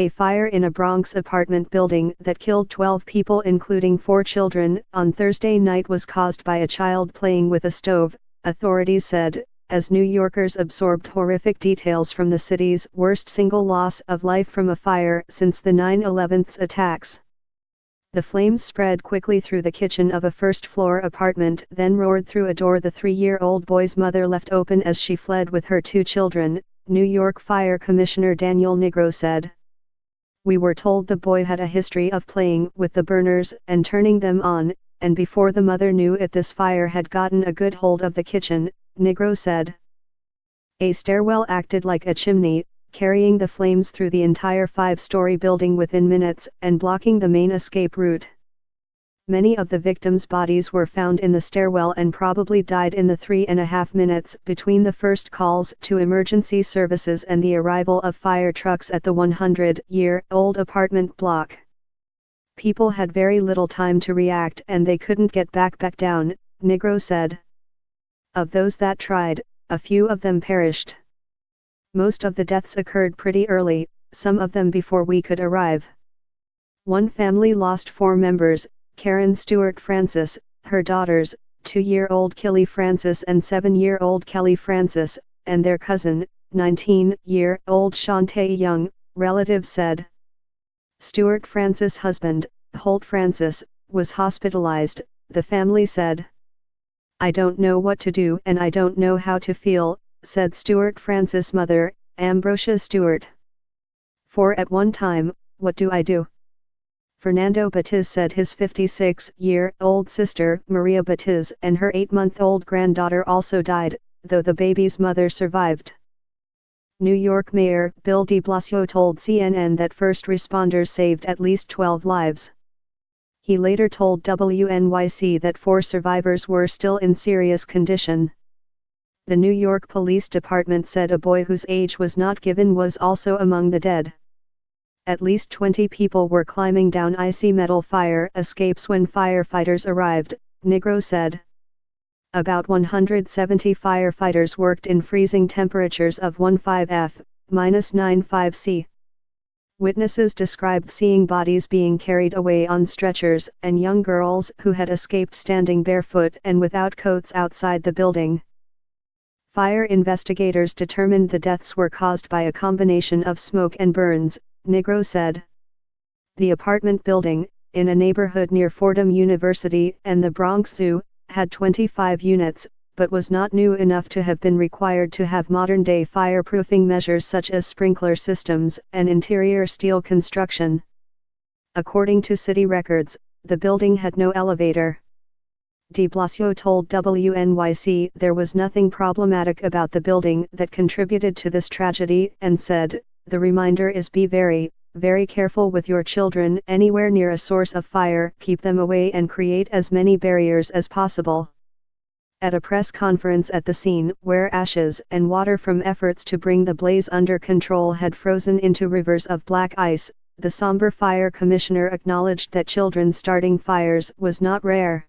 A fire in a Bronx apartment building that killed 12 people including 4 children on Thursday night was caused by a child playing with a stove, authorities said, as New Yorkers absorbed horrific details from the city's worst single loss of life from a fire since the 9/11 attacks. The flames spread quickly through the kitchen of a first-floor apartment, then roared through a door the 3-year-old boy's mother left open as she fled with her 2 children, New York Fire Commissioner Daniel Negro said. We were told the boy had a history of playing with the burners and turning them on, and before the mother knew it this fire had gotten a good hold of the kitchen, Negro said. A stairwell acted like a chimney, carrying the flames through the entire 5-story building within minutes and blocking the main escape route. Many of the victims' bodies were found in the stairwell and probably died in the 3.5 minutes between the first calls to emergency services and the arrival of fire trucks at the 100-year-old apartment block. People had very little time to react and they couldn't get back down, Negro said. Of those that tried, a few of them perished. Most of the deaths occurred pretty early, some of them before we could arrive. One family lost 4 members, Karen Stewart Francis, her daughters, 2-year-old Kelly Francis and 7-year-old Kelly Francis, and their cousin, 19-year-old Shantae Young, relatives said. Stewart Francis' husband, Holt Francis, was hospitalized, the family said. I don't know what to do and I don't know how to feel, said Stewart Francis' mother, Ambrosia Stewart. For at one time, what do I do? Fernando Batiz said his 56-year-old sister, Maria Batiz, and her 8-month-old granddaughter also died, though the baby's mother survived. New York Mayor Bill de Blasio told CNN that first responders saved at least 12 lives. He later told WNYC that 4 survivors were still in serious condition. The New York Police Department said a boy whose age was not given was also among the dead. At least 20 people were climbing down icy metal fire escapes when firefighters arrived, Negro said. About 170 firefighters worked in freezing temperatures of 15 F, -95 C. Witnesses described seeing bodies being carried away on stretchers and young girls who had escaped standing barefoot and without coats outside the building. Fire investigators determined the deaths were caused by a combination of smoke and burns, Negro said. The apartment building, in a neighborhood near Fordham University and the Bronx Zoo, had 25 units, but was not new enough to have been required to have modern-day fireproofing measures such as sprinkler systems and interior steel construction. According to city records, the building had no elevator. De Blasio told WNYC there was nothing problematic about the building that contributed to this tragedy and said, the reminder is be very, very careful with your children anywhere near a source of fire, keep them away and create as many barriers as possible. At a press conference at the scene where ashes and water from efforts to bring the blaze under control had frozen into rivers of black ice, the somber fire commissioner acknowledged that children starting fires was not rare.